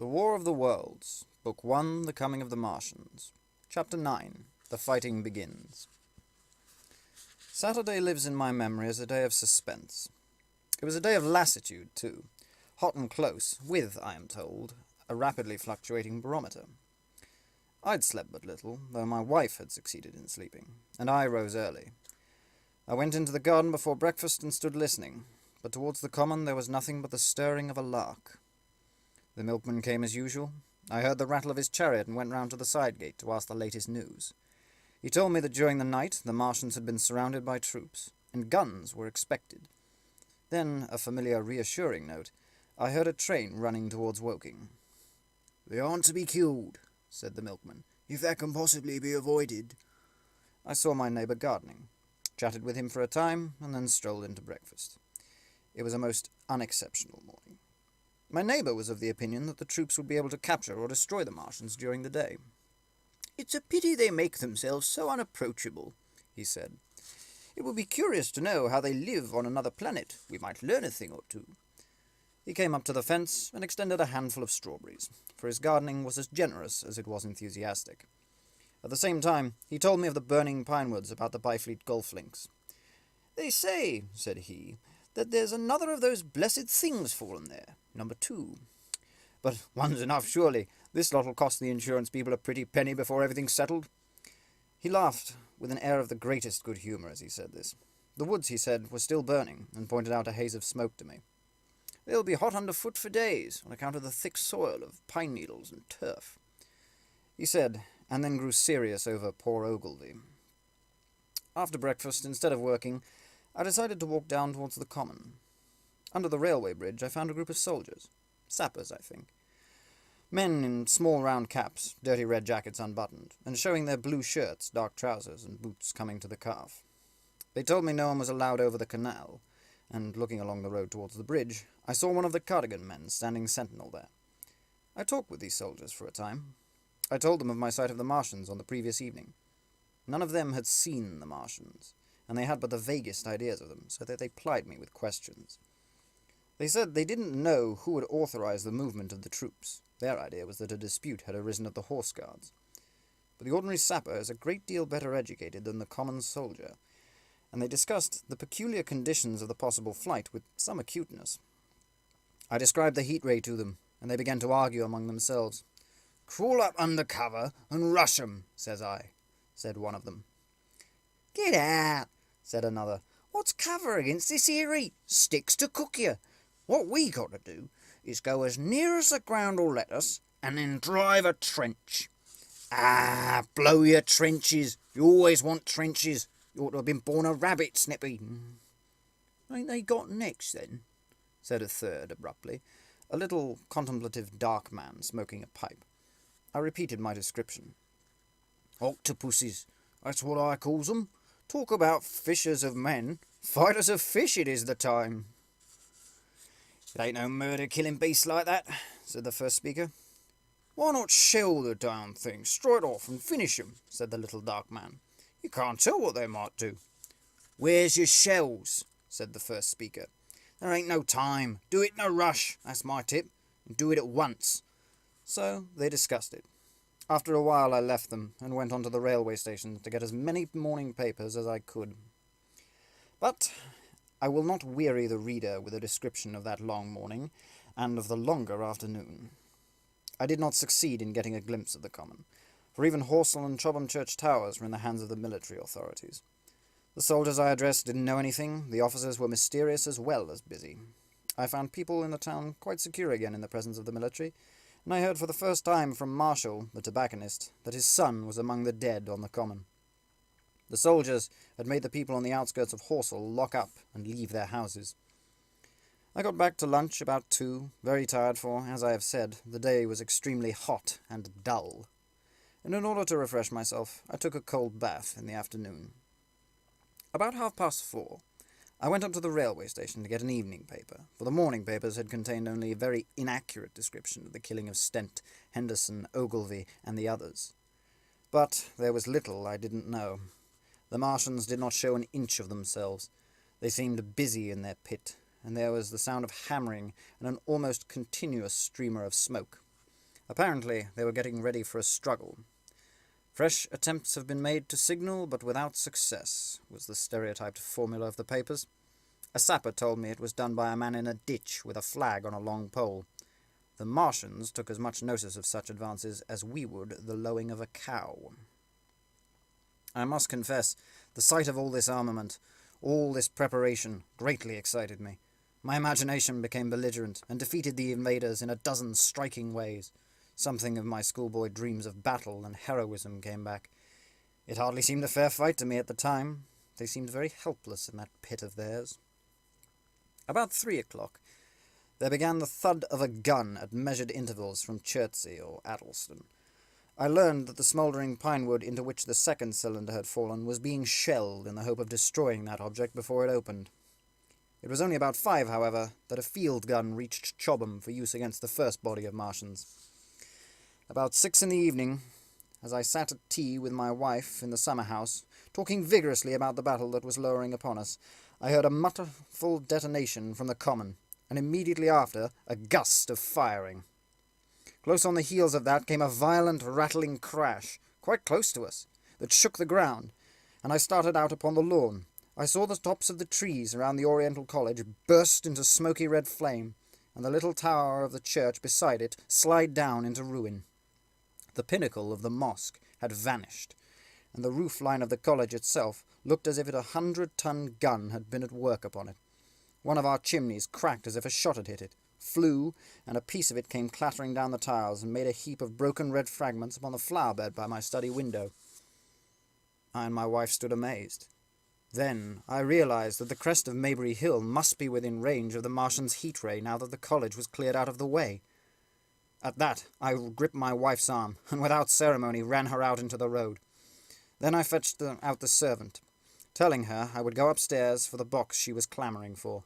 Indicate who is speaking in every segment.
Speaker 1: The War of the Worlds, Book 1, The Coming of the Martians. Chapter 9, The Fighting Begins. Saturday lives in my memory as a day of suspense. It was a day of lassitude, too. Hot and close, with, I am told, a rapidly fluctuating barometer. I'd slept but little, though my wife had succeeded in sleeping, and I rose early. I went into the garden before breakfast and stood listening, but towards the common there was nothing but the stirring of a lark. The milkman came as usual. I heard the rattle of his chariot and went round to the side gate to ask the latest news. He told me that during the night the Martians had been surrounded by troops, and guns were expected. Then, a familiar reassuring note, I heard a train running towards Woking. "They aren't to be killed," said the milkman, "if that can possibly be avoided." I saw my neighbour gardening, chatted with him for a time, and then strolled into breakfast. It was a most unexceptional morning. My neighbour was of the opinion that the troops would be able to capture or destroy the Martians during the day. "It's a pity they make themselves so unapproachable," he said. "It would be curious to know how they live on another planet. We might learn a thing or two." He came up to the fence and extended a handful of strawberries, for his gardening was as generous as it was enthusiastic. At the same time, he told me of the burning pine woods about the Byfleet golf links. "They say," said he, "that there's another of those blessed things fallen there, number 2. But one's enough, surely. This lot'll cost the insurance people a pretty penny before everything's settled." He laughed with an air of the greatest good humour as he said this. The woods, he said, were still burning, and pointed out a haze of smoke to me. "They'll be hot underfoot for days, on account of the thick soil of pine needles and turf," he said, and then grew serious over poor Ogilvy. After breakfast, instead of working, I decided to walk down towards the common. Under the railway bridge I found a group of soldiers. Sappers, I think. Men in small round caps, dirty red jackets unbuttoned, and showing their blue shirts, dark trousers, and boots coming to the calf. They told me no one was allowed over the canal, and looking along the road towards the bridge, I saw one of the Cardigan men standing sentinel there. I talked with these soldiers for a time. I told them of my sight of the Martians on the previous evening. None of them had seen the Martians, and they had but the vaguest ideas of them, so that they plied me with questions. They said they didn't know who had authorized the movement of the troops. Their idea was that a dispute had arisen at the Horse Guards. But the ordinary sapper is a great deal better educated than the common soldier, and they discussed the peculiar conditions of the possible flight with some acuteness. I described the heat ray to them, and they began to argue among themselves. "Crawl up under cover and rush 'em, says I," said one of them. "Get out," said another. "What's cover against this here heat? Sticks to cook you. What we got to do is go as near as the ground'll let us, and then drive a trench." "Ah, blow your trenches. You always want trenches. You ought to have been born a rabbit, Snippy." "Ain't they got necks, then?" said a third abruptly, a little contemplative dark man smoking a pipe. I repeated my description. "Octopuses, that's what I calls 'em. Talk about fishers of men. Fighters of fish it is the time." "It ain't no murder killing beasts like that," said the first speaker. "Why not shell the darn things straight off and finish 'em?" said the little dark man. "You can't tell what they might do." "Where's your shells?" said the first speaker. "There ain't no time. Do it in a rush, that's my tip, and do it at once." So they discussed it. After a while I left them, and went on to the railway station to get as many morning papers as I could. But I will not weary the reader with a description of that long morning, and of the longer afternoon. I did not succeed in getting a glimpse of the common, for even Horsell and Chobham Church Towers were in the hands of the military authorities. The soldiers I addressed didn't know anything, the officers were mysterious as well as busy. I found people in the town quite secure again in the presence of the military, and I heard for the first time from Marshall, the tobacconist, that his son was among the dead on the common. The soldiers had made the people on the outskirts of Horsell lock up and leave their houses. I got back to lunch about 2, very tired for, as I have said, the day was extremely hot and dull, and in order to refresh myself, I took a cold bath in the afternoon. About 4:30, I went up to the railway station to get an evening paper, for the morning papers had contained only a very inaccurate description of the killing of Stent, Henderson, Ogilvy, and the others. But there was little I didn't know. The Martians did not show an inch of themselves. They seemed busy in their pit, and there was the sound of hammering and an almost continuous streamer of smoke. Apparently, they were getting ready for a struggle. Fresh attempts have been made to signal, but without success, was the stereotyped formula of the papers. A sapper told me it was done by a man in a ditch with a flag on a long pole. The Martians took as much notice of such advances as we would the lowing of a cow. I must confess, the sight of all this armament, all this preparation, greatly excited me. My imagination became belligerent, and defeated the invaders in a dozen striking ways. Something of my schoolboy dreams of battle and heroism came back. It hardly seemed a fair fight to me at the time. They seemed very helpless in that pit of theirs. About 3 o'clock, there began the thud of a gun at measured intervals from Chertsey or Addleston. I learned that the smouldering pine wood into which the second cylinder had fallen was being shelled in the hope of destroying that object before it opened. It was only about 5, however, that a field gun reached Chobham for use against the first body of Martians. About 6 in the evening, as I sat at tea with my wife in the summer-house, talking vigorously about the battle that was lowering upon us, I heard a mutterful detonation from the common, and immediately after a gust of firing. Close on the heels of that came a violent rattling crash, quite close to us, that shook the ground, and I started out upon the lawn. I saw the tops of the trees around the Oriental College burst into smoky red flame, and the little tower of the church beside it slide down into ruin. The pinnacle of the mosque had vanished, and the roof line of the college itself looked as if a 100-ton gun had been at work upon it. One of our chimneys cracked as if a shot had hit it, flew, and a piece of it came clattering down the tiles and made a heap of broken red fragments upon the flower bed by my study window. I and my wife stood amazed. Then I realized that the crest of Maybury Hill must be within range of the Martians' heat ray now that the college was cleared out of the way. At that, I gripped my wife's arm, and without ceremony ran her out into the road. Then I fetched out the servant, telling her I would go upstairs for the box she was clamouring for.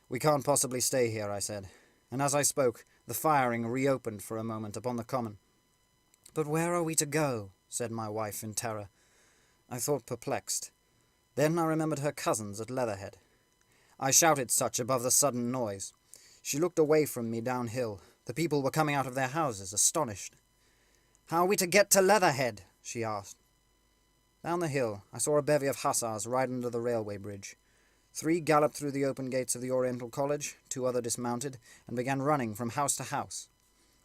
Speaker 1: "We can't possibly stay here," I said, and as I spoke, the firing reopened for a moment upon the common. "But where are we to go?" said my wife in terror. I thought perplexed. Then I remembered her cousins at Leatherhead. I shouted such above the sudden noise. She looked away from me downhill. The people were coming out of their houses, astonished. "How are we to get to Leatherhead?" she asked. Down the hill I saw a bevy of hussars ride under the railway bridge. 3 galloped through the open gates of the Oriental College, 2 other dismounted, and began running from house to house.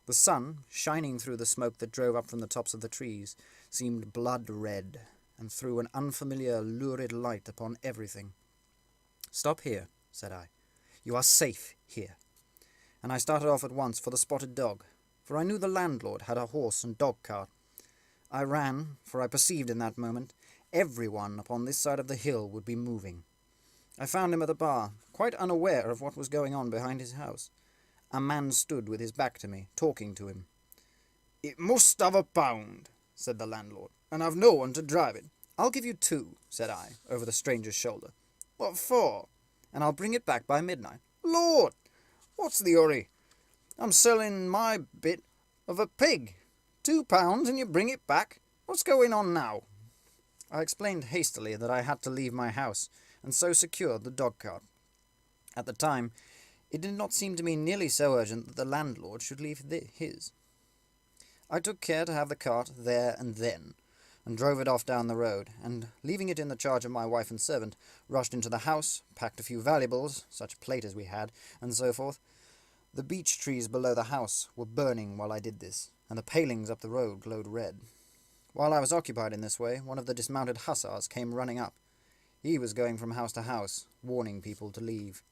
Speaker 1: The sun, shining through the smoke that drove up from the tops of the trees, seemed blood-red, and threw an unfamiliar, lurid light upon everything. "Stop here," said I. "You are safe here." And I started off at once for the Spotted Dog, for I knew the landlord had a horse and dog-cart. I ran, for I perceived in that moment everyone upon this side of the hill would be moving. I found him at the bar, quite unaware of what was going on behind his house. A man stood with his back to me, talking to him. "It must have a pound," said the landlord, "and I've no one to drive it." "I'll give you 2, said I, over the stranger's shoulder.
Speaker 2: "What for?"
Speaker 1: "And I'll bring it back by midnight."
Speaker 2: "Lord! What's the hurry? I'm selling my bit of a pig. £2 and you bring it back? What's going on now?"
Speaker 1: I explained hastily that I had to leave my house, and so secured the dog-cart. At the time, it did not seem to me nearly so urgent that the landlord should leave his. I took care to have the cart there and then, and drove it off down the road, and, leaving it in the charge of my wife and servant, rushed into the house, packed a few valuables, such plate as we had, and so forth. The beech trees below the house were burning while I did this, and the palings up the road glowed red. While I was occupied in this way, one of the dismounted hussars came running up. He was going from house to house, warning people to leave.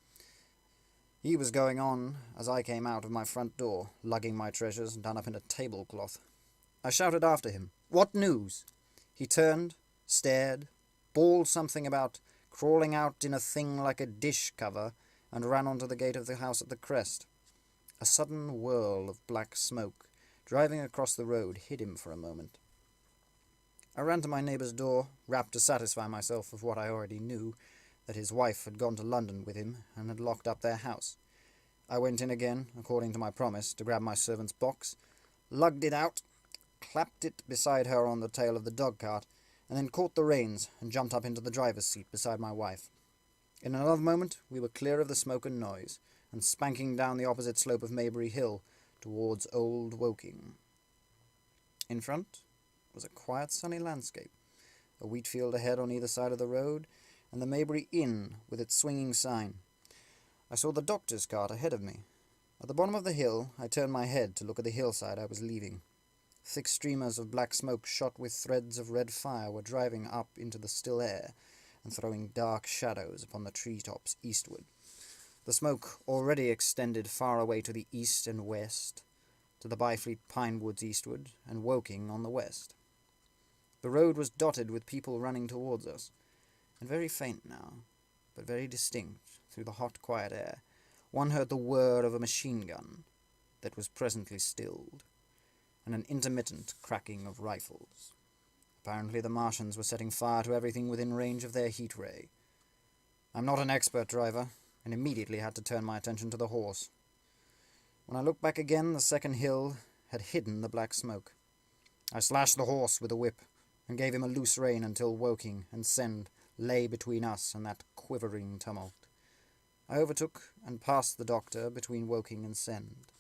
Speaker 1: He was going on as I came out of my front door, lugging my treasures done up in a tablecloth. I shouted after him, "What news?" He turned, stared, bawled something about crawling out in a thing like a dish cover, and ran on to the gate of the house at the crest. A sudden whirl of black smoke, driving across the road, hid him for a moment. I ran to my neighbour's door, rapt to satisfy myself of what I already knew, that his wife had gone to London with him, and had locked up their house. I went in again, according to my promise, to grab my servant's box, lugged it out, clapped it beside her on the tail of the dog-cart, and then caught the reins and jumped up into the driver's seat beside my wife. In another moment we were clear of the smoke and noise, and spanking down the opposite slope of Maybury Hill towards Old Woking. In front was a quiet, sunny landscape, a wheat field ahead on either side of the road, and the Maybury Inn with its swinging sign. I saw the doctor's cart ahead of me. At the bottom of the hill, I turned my head to look at the hillside I was leaving. Thick streamers of black smoke shot with threads of red fire were driving up into the still air and throwing dark shadows upon the treetops eastward. The smoke already extended far away to the east and west, to the Byfleet pine woods eastward, and Woking on the west. The road was dotted with people running towards us, and very faint now, but very distinct through the hot, quiet air. One heard the whir of a machine gun that was presently stilled, and an intermittent cracking of rifles. Apparently the Martians were setting fire to everything within range of their heat ray. I'm not an expert driver, and immediately had to turn my attention to the horse. When I looked back again, the second hill had hidden the black smoke. I slashed the horse with a whip, and gave him a loose rein until Woking and Send lay between us and that quivering tumult. I overtook and passed the doctor between Woking and Send.